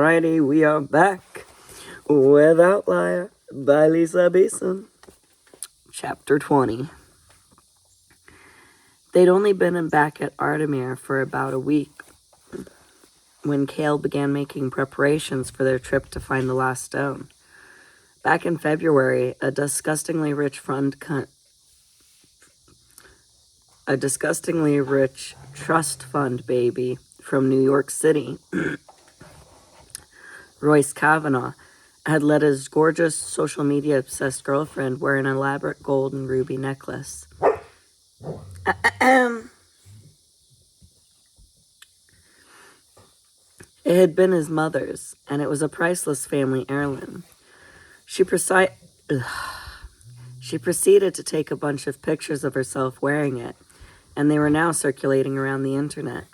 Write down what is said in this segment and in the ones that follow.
Alrighty, we are back with Outlier by Lisa Beeson. Chapter 20. They'd only been back at Outlier for about a week when Cale began making preparations for their trip to find the last stone. Back in February, a disgustingly rich trust fund baby from New York City, Royce Kavanaugh, had let his gorgeous social media obsessed girlfriend wear an elaborate gold and ruby necklace. It had been his mother's, and it was a priceless family heirloom. She proceeded to take a bunch of pictures of herself wearing it, and they were now circulating around the internet.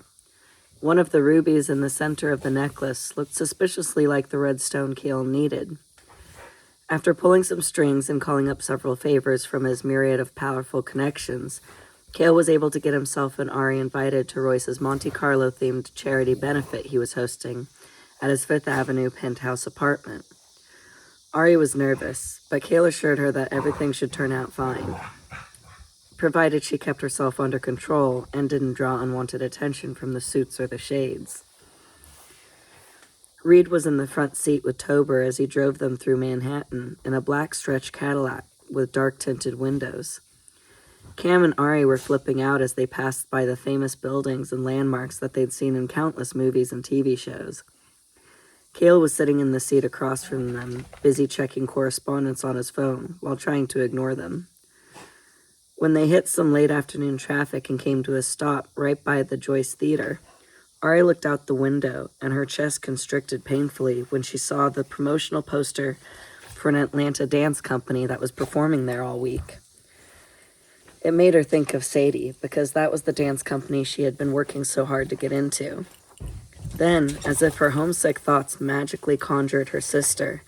One of the rubies in the center of the necklace looked suspiciously like the red stone Cale needed. After pulling some strings and calling up several favors from his myriad of powerful connections, Cale was able to get himself and Ari invited to Royce's Monte Carlo-themed charity benefit he was hosting at his Fifth Avenue penthouse apartment. Ari was nervous, but Cale assured her that everything should turn out fine, provided she kept herself under control and didn't draw unwanted attention from the suits or the shades. Reed was in the front seat with Tober as he drove them through Manhattan in a black stretch Cadillac with dark-tinted windows. Cam and Ari were flipping out as they passed by the famous buildings and landmarks that they'd seen in countless movies and TV shows. Cale was sitting in the seat across from them, busy checking correspondence on his phone while trying to ignore them. When they hit some late afternoon traffic and came to a stop right by the Joyce Theater, Ari looked out the window and her chest constricted painfully when she saw the promotional poster for an Atlanta dance company that was performing there all week. It made her think of Sadie, because that was the dance company she had been working so hard to get into. Then, as if her homesick thoughts magically conjured her sister,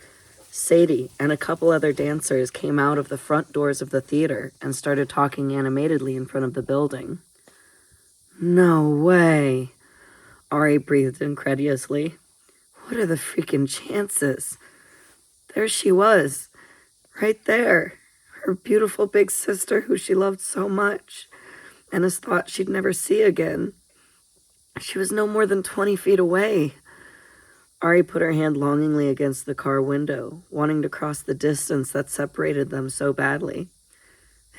Sadie and a couple other dancers came out of the front doors of the theater and started talking animatedly in front of the building. No way, Ari breathed incredulously. What are the freaking chances? There she was, right there, her beautiful big sister who she loved so much and has thought she'd never see again. She was no more than 20 feet away. Ari put her hand longingly against the car window, wanting to cross the distance that separated them so badly.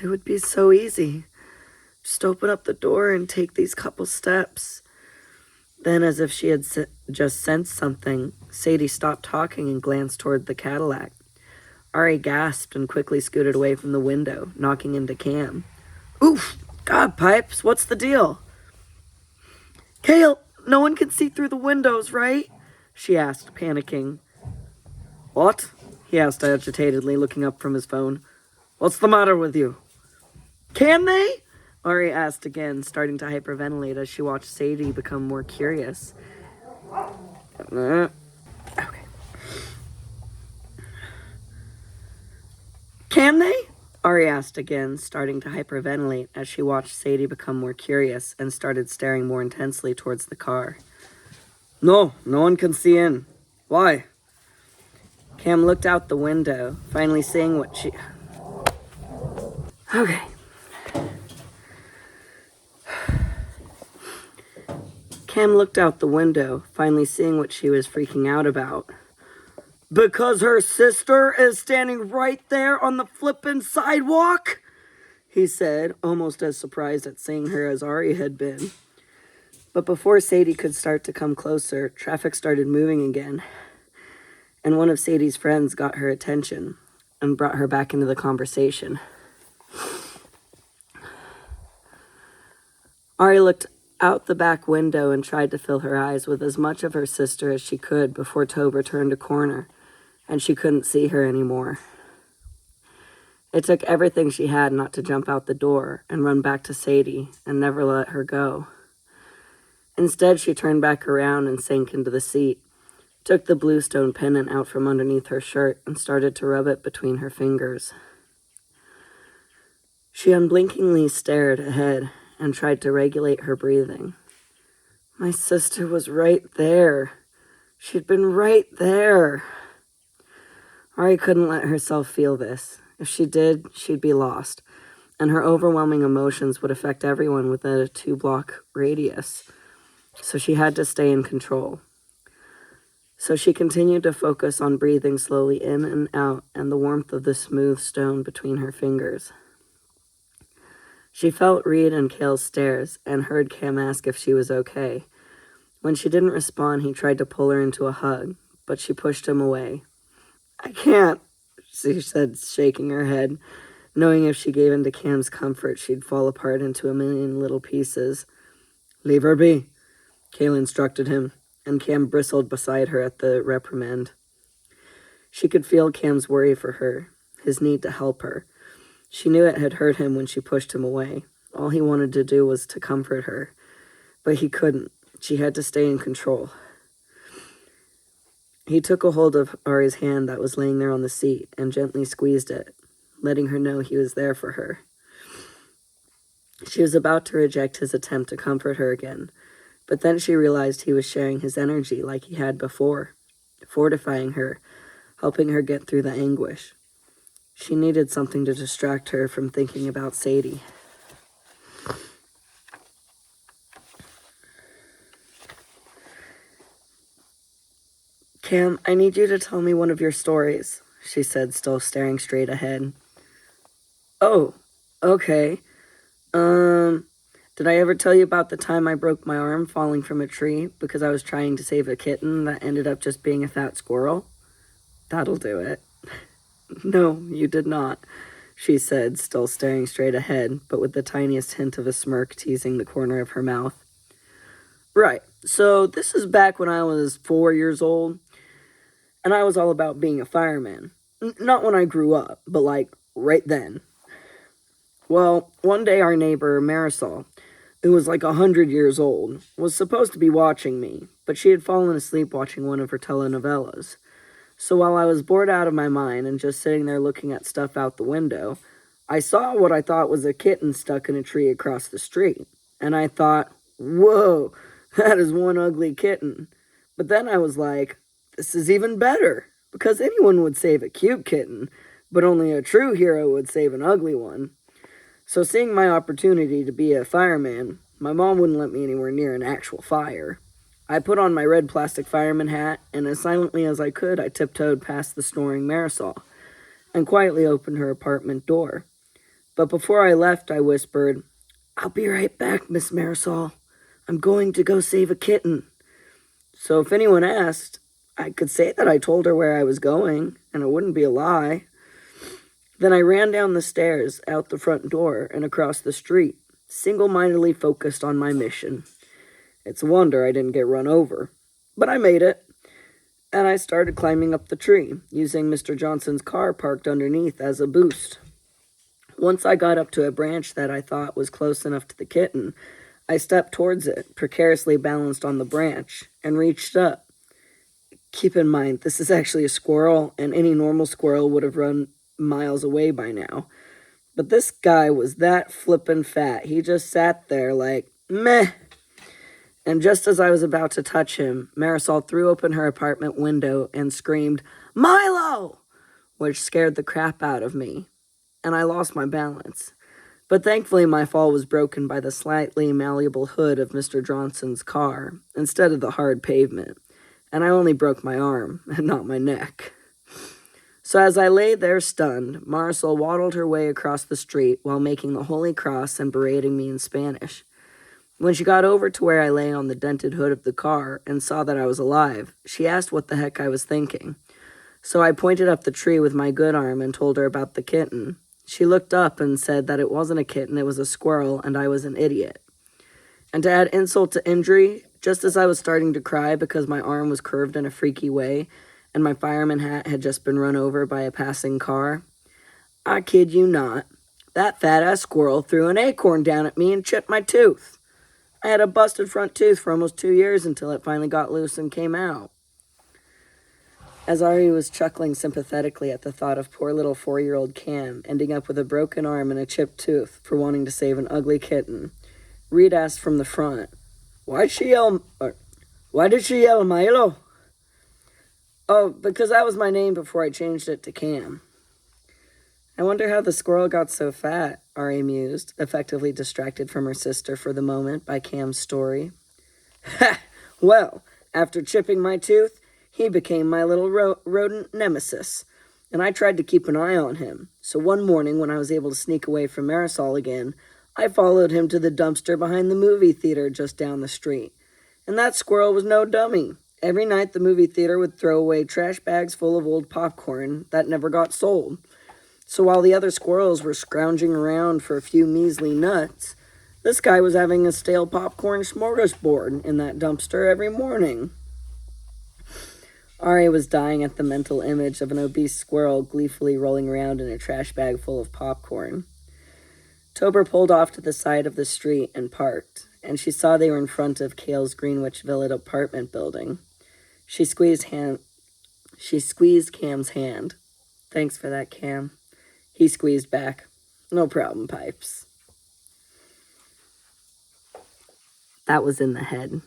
It would be so easy. Just open up the door and take these couple steps. Then, as if she had just sensed something, Sadie stopped talking and glanced toward the Cadillac. Ari gasped and quickly scooted away from the window, knocking into Cam. Oof! God, Pipes, what's the deal? Cale, no one can see through the windows, right? She asked, panicking. What? He asked agitatedly, looking up from his phone. What's the matter with you? Can they? Ari asked again, starting to hyperventilate as she watched Sadie become more curious. Okay. Can they? Ari asked again, starting to hyperventilate as she watched Sadie become more curious and started staring more intensely towards the car. No one can see in. Why? Cam looked out the window, finally seeing what she... Okay. Cam looked out the window, finally seeing what she was freaking out about. Because her sister is standing right there on the flippin' sidewalk? He said, almost as surprised at seeing her as Ari had been. But before Sadie could start to come closer, traffic started moving again, and one of Sadie's friends got her attention and brought her back into the conversation. Ari looked out the back window and tried to fill her eyes with as much of her sister as she could before Tober turned a corner, and she couldn't see her anymore. It took everything she had not to jump out the door and run back to Sadie and never let her go. Instead, she turned back around and sank into the seat, took the blue stone pendant out from underneath her shirt and started to rub it between her fingers. She unblinkingly stared ahead and tried to regulate her breathing. My sister was right there, She'd been right there. Ari couldn't let herself feel this. If she did, she'd be lost, and her overwhelming emotions would affect everyone within a 2-block radius. So she had to stay in control. So she continued to focus on breathing slowly in and out and the warmth of the smooth stone between her fingers. She felt Reed and Kale's stares and heard Cam ask if she was okay. When she didn't respond, he tried to pull her into a hug, but she pushed him away. "I can't," she said, shaking her head, knowing if she gave in to Cam's comfort, she'd fall apart into a million little pieces. "Leave her be," Kale instructed him, and Cam bristled beside her at the reprimand. She could feel Cam's worry for her, his need to help her. She knew it had hurt him when she pushed him away. All he wanted to do was to comfort her. But he couldn't. She had to stay in control. He took a hold of Ari's hand that was laying there on the seat and gently squeezed it, letting her know he was there for her. She was about to reject his attempt to comfort her again, but then she realized he was sharing his energy like he had before, fortifying her, helping her get through the anguish. She needed something to distract her from thinking about Sadie. "Cam, I need you to tell me one of your stories," she said, still staring straight ahead. "Oh, okay. Did I ever tell you about the time I broke my arm falling from a tree because I was trying to save a kitten that ended up just being a fat squirrel?" "That'll do it." "No, you did not," she said, still staring straight ahead, but with the tiniest hint of a smirk teasing the corner of her mouth. "Right, so this is back when I was 4 years old, and I was all about being a fireman. Not when I grew up, but like right then. Well, one day our neighbor, Marisol, who was like 100 years old, was supposed to be watching me, but she had fallen asleep watching one of her telenovelas. So while I was bored out of my mind and just sitting there looking at stuff out the window, I saw what I thought was a kitten stuck in a tree across the street. And I thought, whoa, that is one ugly kitten. But then I was like, this is even better, because anyone would save a cute kitten, but only a true hero would save an ugly one. So seeing my opportunity to be a fireman, my mom wouldn't let me anywhere near an actual fire. I put on my red plastic fireman hat, and as silently as I could, I tiptoed past the snoring Marisol and quietly opened her apartment door. But before I left, I whispered, "I'll be right back, Miss Marisol. I'm going to go save a kitten." So if anyone asked, I could say that I told her where I was going, and it wouldn't be a lie. Then I ran down the stairs, out the front door, and across the street, single-mindedly focused on my mission. It's a wonder I didn't get run over. But I made it. And I started climbing up the tree, using Mr. Johnson's car parked underneath as a boost. Once I got up to a branch that I thought was close enough to the kitten, I stepped towards it, precariously balanced on the branch, and reached up. Keep in mind, this is actually a squirrel, and any normal squirrel would have run miles away by now. But this guy was that flippin' fat. He just sat there like, meh. And just as I was about to touch him, Marisol threw open her apartment window and screamed, "Milo!" which scared the crap out of me, and I lost my balance. But thankfully my fall was broken by the slightly malleable hood of Mr. Johnson's car, instead of the hard pavement, and I only broke my arm, and not my neck. So as I lay there stunned, Marisol waddled her way across the street while making the Holy Cross and berating me in Spanish. When she got over to where I lay on the dented hood of the car and saw that I was alive, she asked what the heck I was thinking. So I pointed up the tree with my good arm and told her about the kitten. She looked up and said that it wasn't a kitten, it was a squirrel, and I was an idiot. And to add insult to injury, just as I was starting to cry because my arm was curved in a freaky way and my fireman hat had just been run over by a passing car, I kid you not, that fat-ass squirrel threw an acorn down at me and chipped my tooth. I had a busted front tooth for almost 2 years until it finally got loose and came out. As Ari was chuckling sympathetically at the thought of poor little 4-year-old Cam ending up with a broken arm and a chipped tooth for wanting to save an ugly kitten, Reed asked from the front, Why did she yell, Milo?" Oh, because that was my name before I changed it to Cam. I wonder how the squirrel got so fat, Ari mused, effectively distracted from her sister for the moment by Cam's story. Ha! Well, after chipping my tooth, he became my little rodent nemesis, and I tried to keep an eye on him. So one morning, when I was able to sneak away from Marisol again, I followed him to the dumpster behind the movie theater just down the street. And that squirrel was no dummy. Every night, the movie theater would throw away trash bags full of old popcorn that never got sold. So while the other squirrels were scrounging around for a few measly nuts, this guy was having a stale popcorn smorgasbord in that dumpster every morning. Ari was dying at the mental image of an obese squirrel gleefully rolling around in a trash bag full of popcorn. Tober pulled off to the side of the street and parked, and she saw they were in front of Cale's Greenwich Village apartment building. She squeezed Cam's hand. Thanks for that, Cam. He squeezed back. No problem, Pipes. That was in the head,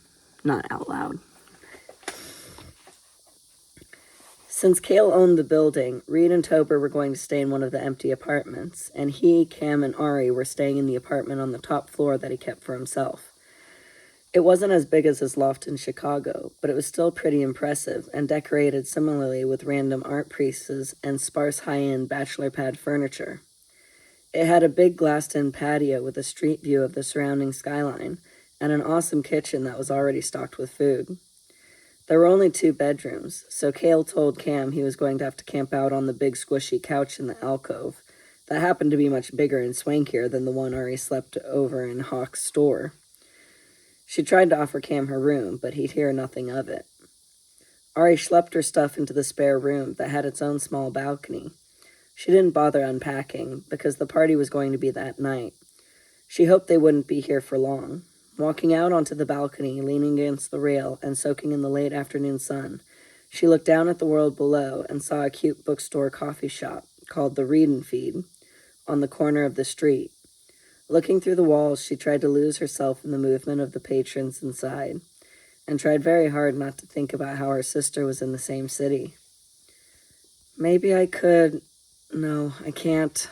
not out loud. Since Cale owned the building, Reed and Tober were going to stay in one of the empty apartments, and he, Cam, and Ari were staying in the apartment on the top floor that he kept for himself. It wasn't as big as his loft in Chicago, but it was still pretty impressive and decorated similarly with random art pieces and sparse high-end bachelor pad furniture. It had a big glassed-in patio with a street view of the surrounding skyline and an awesome kitchen that was already stocked with food. There were only 2 bedrooms, so Cale told Cam he was going to have to camp out on the big squishy couch in the alcove that happened to be much bigger and swankier than the one Ari slept over in Hawk's store. She tried to offer Cam her room, but he'd hear nothing of it. Ari schlepped her stuff into the spare room that had its own small balcony. She didn't bother unpacking, because the party was going to be that night. She hoped they wouldn't be here for long. Walking out onto the balcony, leaning against the rail and soaking in the late afternoon sun, she looked down at the world below and saw a cute bookstore coffee shop called the Read and Feed on the corner of the street. Looking through the walls, she tried to lose herself in the movement of the patrons inside, and tried very hard not to think about how her sister was in the same city. Maybe I could... No, I can't.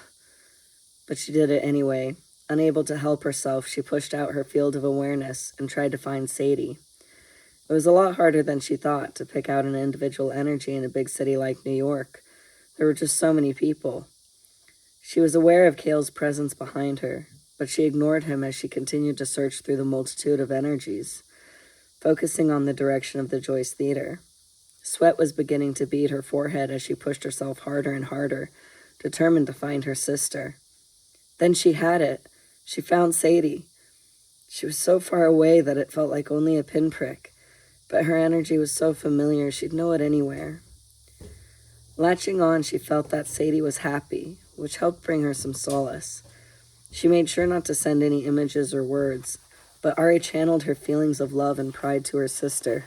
But she did it anyway. Unable to help herself, she pushed out her field of awareness and tried to find Sadie. It was a lot harder than she thought to pick out an individual energy in a big city like New York. There were just so many people. She was aware of Cale's presence behind her, but she ignored him as she continued to search through the multitude of energies, focusing on the direction of the Joyce Theater. Sweat was beginning to bead her forehead as she pushed herself harder and harder, determined to find her sister. Then she had it. She found Sadie. She was so far away that it felt like only a pinprick, but her energy was so familiar she'd know it anywhere. Latching on, she felt that Sadie was happy, which helped bring her some solace. She made sure not to send any images or words, but Ari channeled her feelings of love and pride to her sister.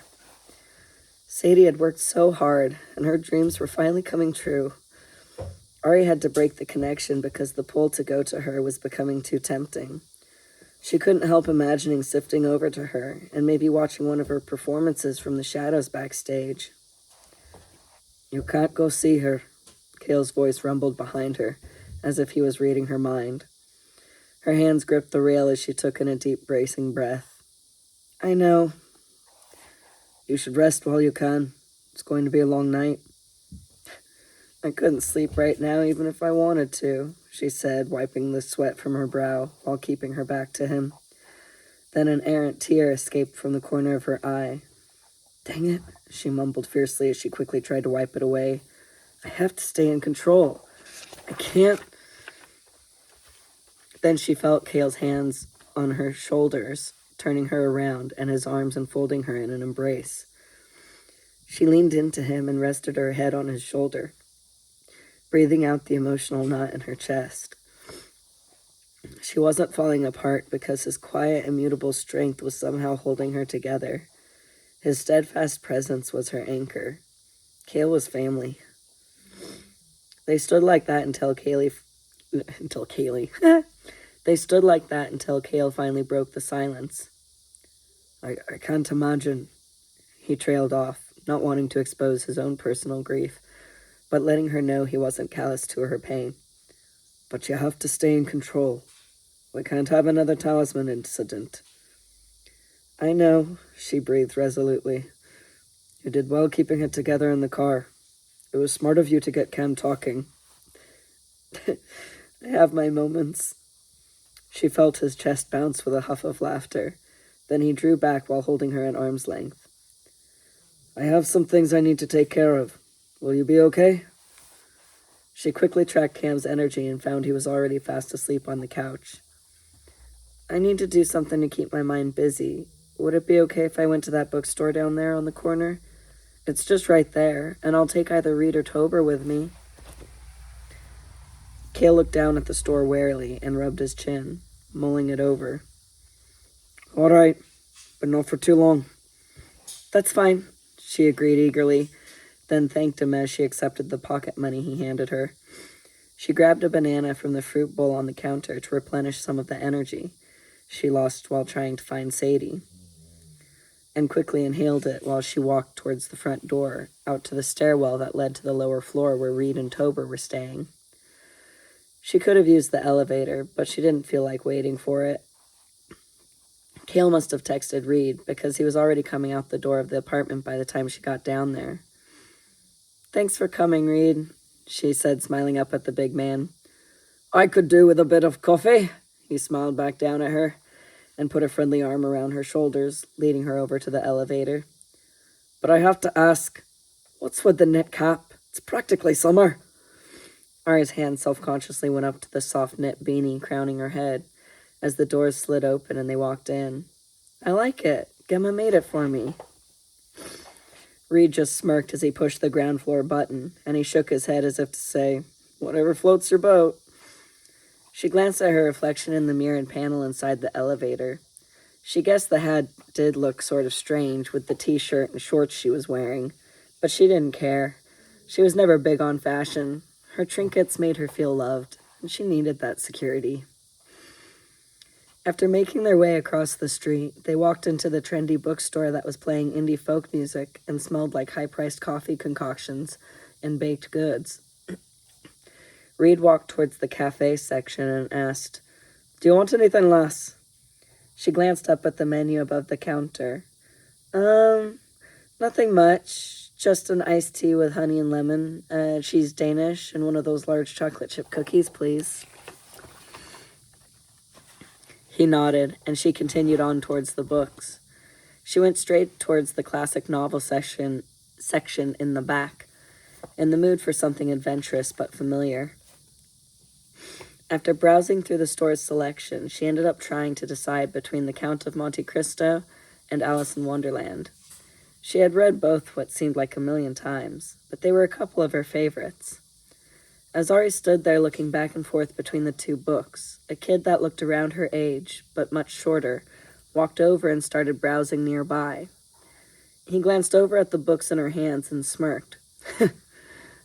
Sadie had worked so hard, and her dreams were finally coming true. Ari had to break the connection because the pull to go to her was becoming too tempting. She couldn't help imagining sifting over to her and maybe watching one of her performances from the shadows backstage. "You can't go see her," Cale's voice rumbled behind her, as if he was reading her mind. Her hands gripped the rail as she took in a deep, bracing breath. "I know." "You should rest while you can. It's going to be a long night." "I couldn't sleep right now even if I wanted to," she said, wiping the sweat from her brow while keeping her back to him. Then an errant tear escaped from the corner of her eye. "Dang it," she mumbled fiercely as she quickly tried to wipe it away. "I have to stay in control. I can't..." Then she felt Cale's hands on her shoulders, turning her around, and his arms enfolding her in an embrace. She leaned into him and rested her head on his shoulder, breathing out the emotional knot in her chest. She wasn't falling apart because his quiet, immutable strength was somehow holding her together. His steadfast presence was her anchor. Cale was family. They stood like that until They stood like that until Cale finally broke the silence. I can't imagine," he trailed off, not wanting to expose his own personal grief, but letting her know he wasn't callous to her pain. "But you have to stay in control. We can't have another talisman incident." "I know," she breathed resolutely. "You did well keeping it together in the car. It was smart of you to get Cam talking." "I have my moments." She felt his chest bounce with a huff of laughter. Then he drew back while holding her at arm's length. "I have some things I need to take care of. Will you be okay?" She quickly tracked Cam's energy and found he was already fast asleep on the couch. "I need to do something to keep my mind busy. Would it be okay if I went to that bookstore down there on the corner? It's just right there, and I'll take either Reed or Tober with me." Cale looked down at the store warily and rubbed his chin, mulling it over. "All right, but not for too long." "That's fine," she agreed eagerly, then thanked him as she accepted the pocket money he handed her. She grabbed a banana from the fruit bowl on the counter to replenish some of the energy she lost while trying to find Sadie, and quickly inhaled it while she walked towards the front door, out to the stairwell that led to the lower floor where Reed and Tober were staying. She could have used the elevator, but she didn't feel like waiting for it. Cale must have texted Reed, because he was already coming out the door of the apartment by the time she got down there. "Thanks for coming, Reed," she said, smiling up at the big man. "I could do with a bit of coffee." He smiled back down at her and put a friendly arm around her shoulders, leading her over to the elevator. "But I have to ask, what's with the knit cap? It's practically summer." Ari's hand self-consciously went up to the soft knit beanie crowning her head as the doors slid open and they walked in. "I like it. Gemma made it for me." Reed just smirked as he pushed the ground floor button, and he shook his head as if to say, "Whatever floats your boat." She glanced at her reflection in the mirrored panel inside the elevator. She guessed the hat did look sort of strange with the t-shirt and shorts she was wearing, but she didn't care. She was never big on fashion. Her trinkets made her feel loved, and she needed that security. After making their way across the street, they walked into the trendy bookstore that was playing indie folk music and smelled like high-priced coffee concoctions and baked goods. Reed walked towards the cafe section and asked, "Do you want anything, lass?" She glanced up at the menu above the counter. Nothing much. Just an iced tea with honey and lemon, cheese Danish, and one of those large chocolate chip cookies, please." He nodded, and she continued on towards the books. She went straight towards the classic novel section in the back, in the mood for something adventurous but familiar. After browsing through the store's selection, she ended up trying to decide between The Count of Monte Cristo and Alice in Wonderland. She had read both what seemed like a million times, but they were a couple of her favorites. As Ari stood there looking back and forth between the two books, a kid that looked around her age, but much shorter, walked over and started browsing nearby. He glanced over at the books in her hands and smirked. The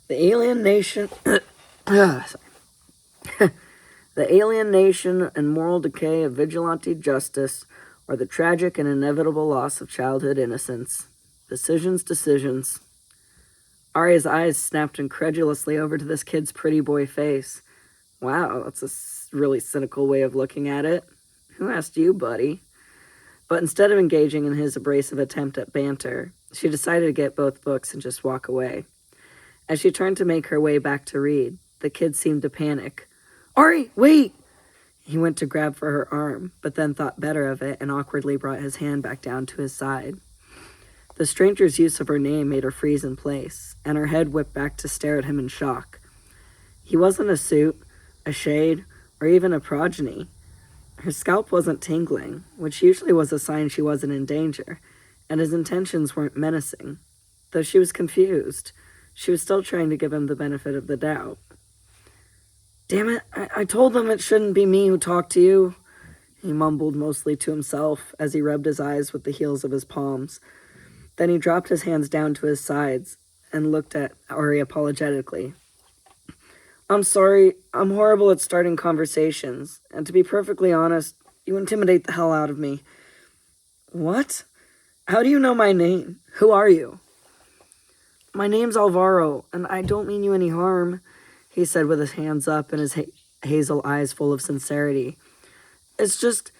Alien Nation... The Alien Nation and Moral Decay of Vigilante Justice, or the tragic and inevitable loss of childhood innocence. Decisions. Ari's eyes snapped incredulously over to this kid's pretty boy face. Wow, that's a really cynical way of looking at it. Who asked you, buddy? But instead of engaging in his abrasive attempt at banter, she decided to get both books and just walk away. As she turned to make her way back to Reed, the kid seemed to panic. "Ari, wait!" He went to grab for her arm, but then thought better of it and awkwardly brought his hand back down to his side. The stranger's use of her name made her freeze in place, and her head whipped back to stare at him in shock. He wasn't a suit, a shade, or even a progeny. Her scalp wasn't tingling, which usually was a sign she wasn't in danger, and his intentions weren't menacing. Though she was confused, she was still trying to give him the benefit of the doubt. "Damn it, I told them it shouldn't be me who talked to you," he mumbled mostly to himself as he rubbed his eyes with the heels of his palms. Then he dropped his hands down to his sides and looked at Ari apologetically. "I'm sorry, I'm horrible at starting conversations, and to be perfectly honest, you intimidate the hell out of me." "What? How do you know my name? Who are you?" My name's Alvaro, and I don't mean you any harm, he said with his hands up and his hazel eyes full of sincerity. It's just,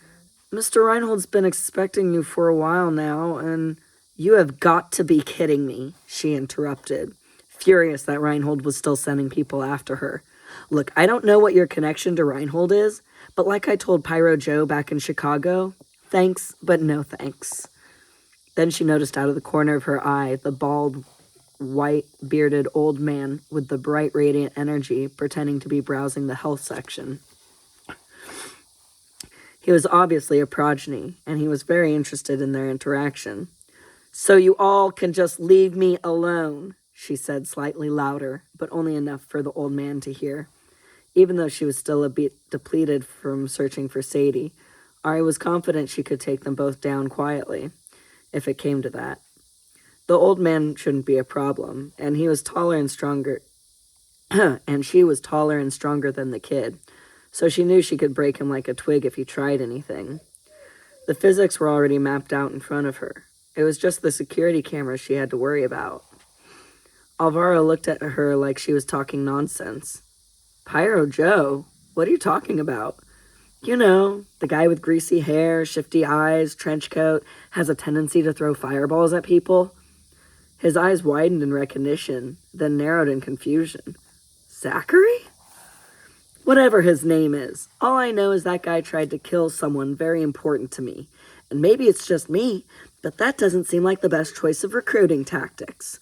Mr. Reinhold's been expecting you for a while now, and... You have got to be kidding me, she interrupted, furious that Reinhold was still sending people after her. Look, I don't know what your connection to Reinhold is, but like I told Pyro Joe back in Chicago, thanks, but no thanks. Then she noticed out of the corner of her eye the bald, white-bearded old man with the bright, radiant energy pretending to be browsing the health section. He was obviously a progeny, and he was very interested in their interaction. So you all can just leave me alone, she said slightly louder, but only enough for the old man to hear. Even though she was still a bit depleted from searching for Sadie, Ari was confident she could take them both down quietly, if it came to that. The old man shouldn't be a problem, and he was taller and stronger, and she was taller and stronger than the kid, so she knew she could break him like a twig if he tried anything. The physics were already mapped out in front of her. It was just the security cameras she had to worry about. Alvaro looked at her like she was talking nonsense. Pyro Joe? What are you talking about? You know, the guy with greasy hair, shifty eyes, trench coat, has a tendency to throw fireballs at people. His eyes widened in recognition, then narrowed in confusion. Zachary? Whatever his name is, all I know is that guy tried to kill someone very important to me. And maybe it's just me, but that doesn't seem like the best choice of recruiting tactics.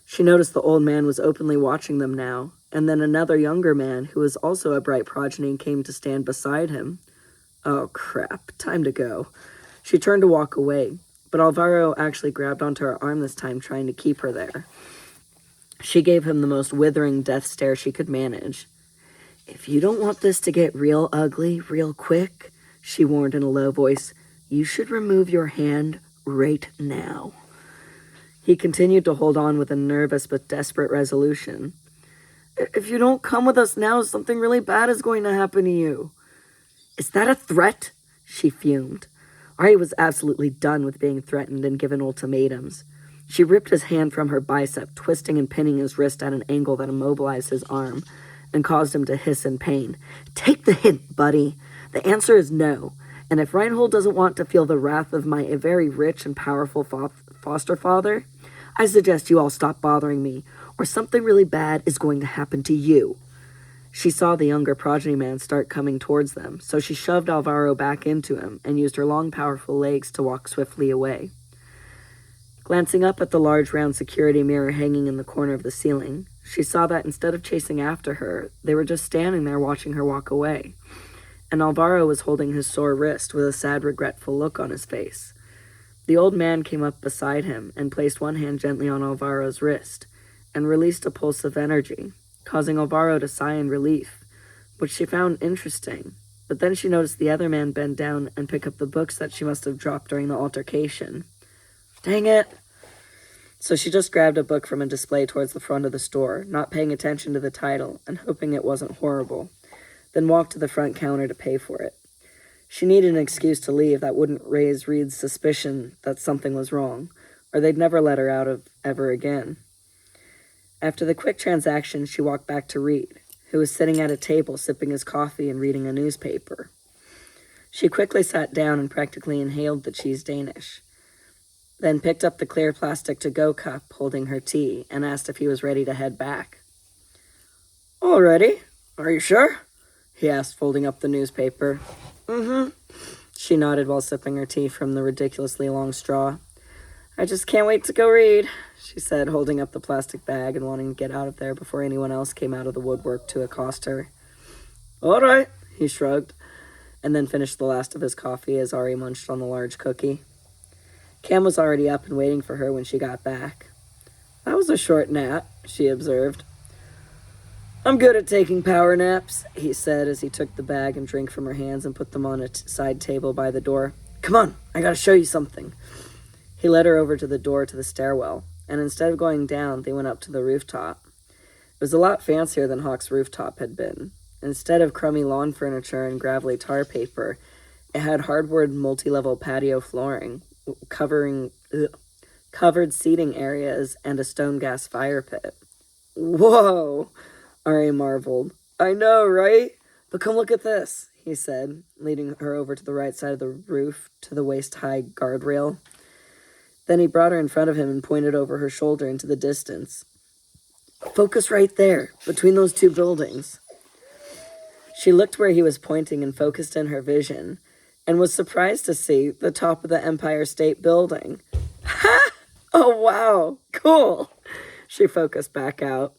She noticed the old man was openly watching them now, and then another younger man, who was also a bright progeny, came to stand beside him. Oh, crap. Time to go. She turned to walk away, but Alvaro actually grabbed onto her arm this time, trying to keep her there. She gave him the most withering death stare she could manage. If you don't want this to get real ugly real quick, she warned in a low voice, you should remove your hand right now. He continued to hold on with a nervous but desperate resolution. If you don't come with us now, something really bad is going to happen to you. Is that a threat? She fumed. Ari was absolutely done with being threatened and given ultimatums. She ripped his hand from her bicep, twisting and pinning his wrist at an angle that immobilized his arm and caused him to hiss in pain. Take the hint, buddy. The answer is no. And if Reinhold doesn't want to feel the wrath of my very rich and powerful foster father, I suggest you all stop bothering me, or something really bad is going to happen to you. She saw the younger progeny man start coming towards them, so she shoved Alvaro back into him and used her long, powerful legs to walk swiftly away. Glancing up at the large round security mirror hanging in the corner of the ceiling, she saw that instead of chasing after her, they were just standing there watching her walk away. And Alvaro was holding his sore wrist with a sad, regretful look on his face. The old man came up beside him and placed one hand gently on Alvaro's wrist and released a pulse of energy, causing Alvaro to sigh in relief, which she found interesting. But then she noticed the other man bend down and pick up the books that she must have dropped during the altercation. Dang it! So she just grabbed a book from a display towards the front of the store, not paying attention to the title and hoping it wasn't horrible, then walked to the front counter to pay for it. She needed an excuse to leave that wouldn't raise Reed's suspicion that something was wrong, or they'd never let her out of ever again. After the quick transaction, she walked back to Reed, who was sitting at a table sipping his coffee and reading a newspaper. She quickly sat down and practically inhaled the cheese Danish, then picked up the clear plastic to-go cup holding her tea and asked if he was ready to head back. All ready. Are you sure? He asked, folding up the newspaper. Mm-hmm. She nodded while sipping her tea from the ridiculously long straw. I just can't wait to go read, she said, holding up the plastic bag and wanting to get out of there before anyone else came out of the woodwork to accost her. All right, he shrugged, and then finished the last of his coffee as Ari munched on the large cookie. Cam was already up and waiting for her when she got back. That was a short nap, she observed. I'm good at taking power naps, he said as he took the bag and drink from her hands and put them on a side table by the door. Come on, I gotta show you something. He led her over to the door to the stairwell, and instead of going down, they went up to the rooftop. It was a lot fancier than Hawk's rooftop had been. Instead of crummy lawn furniture and gravelly tar paper, it had hardwood multi-level patio flooring, covering covered seating areas, and a stone gas fire pit. Whoa, Ari marveled. I know, right? But come look at this, he said, leading her over to the right side of the roof to the waist-high guardrail. Then he brought her in front of him and pointed over her shoulder into the distance. Focus right there, between those two buildings. She looked where he was pointing and focused in her vision, and was surprised to see the top of the Empire State Building. Ha! Oh, wow, cool. She focused back out.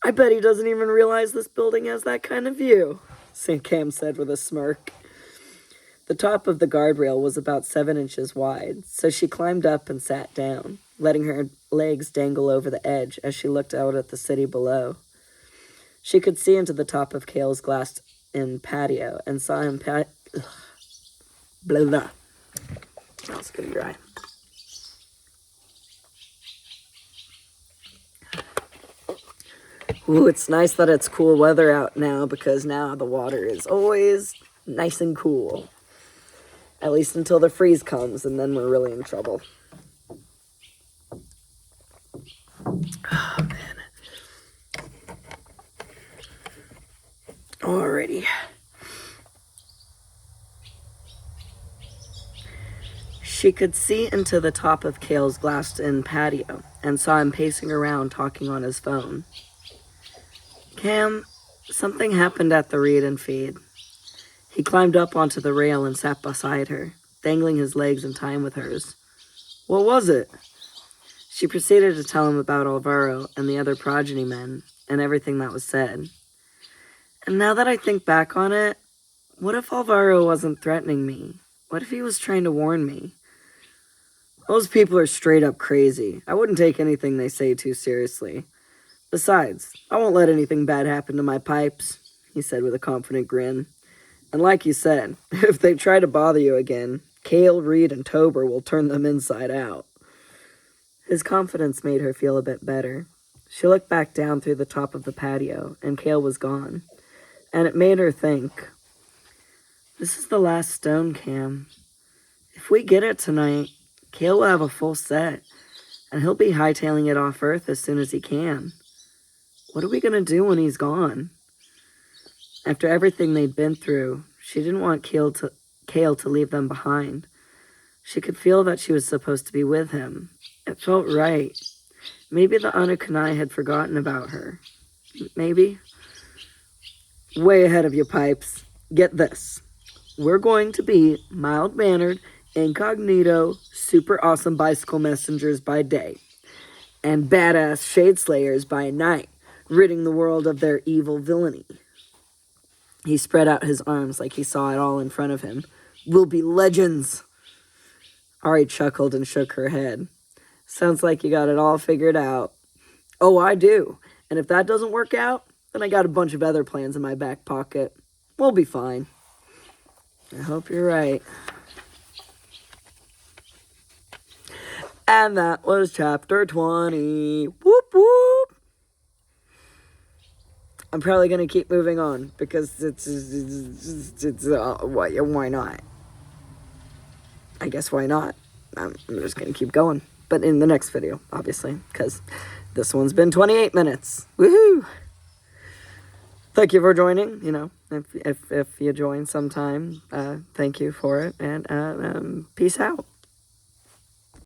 I bet he doesn't even realize this building has that kind of view, Cam said with a smirk. The top of the guardrail was about 7 inches wide, so she climbed up and sat down, letting her legs dangle over the edge as she looked out at the city below. She could see into the top of Cale's glassed-in patio and saw him blah, blah. That was gonna dry. Ooh, it's nice that it's cool weather out now, because now the water is always nice and cool. At least until the freeze comes, and then we're really in trouble. Oh, man. Alrighty. She could see into the top of Cale's glassed-in patio and saw him pacing around talking on his phone. Cam, something happened at the read and feed. He climbed up onto the rail and sat beside her, dangling his legs in time with hers. What was it? She proceeded to tell him about Alvaro and the other progeny men and everything that was said. And now that I think back on it, what if Alvaro wasn't threatening me? What if he was trying to warn me? Those people are straight up crazy. I wouldn't take anything they say too seriously. Besides, I won't let anything bad happen to my pipes, he said with a confident grin. And like you said, if they try to bother you again, Cale, Reed, and Tober will turn them inside out. His confidence made her feel a bit better. She looked back down through the top of the patio, and Cale was gone. And it made her think, this is the last stone, Cam. If we get it tonight, Cale will have a full set, and he'll be hightailing it off Earth as soon as he can. What are we going to do when he's gone? After everything they'd been through, she didn't want Cale to leave them behind. She could feel that she was supposed to be with him. It felt right. Maybe the Anunnaki had forgotten about her. Maybe. Way ahead of you, Pipes. Get this. We're going to be mild-mannered, incognito, super awesome bicycle messengers by day, and badass shade slayers by night, ridding the world of their evil villainy. He spread out his arms like he saw it all in front of him. We'll be legends. Ari chuckled and shook her head. Sounds like you got it all figured out. Oh, I do. And if that doesn't work out, then I got a bunch of other plans in my back pocket. We'll be fine. I hope you're right. And that was chapter 20. Whoop, whoop. I'm probably going to keep moving on because why not? I guess why not? I'm just going to keep going. But in the next video, obviously, because this one's been 28 minutes. Woohoo! Thank you for joining. You know, if you join sometime, thank you for it. And peace out.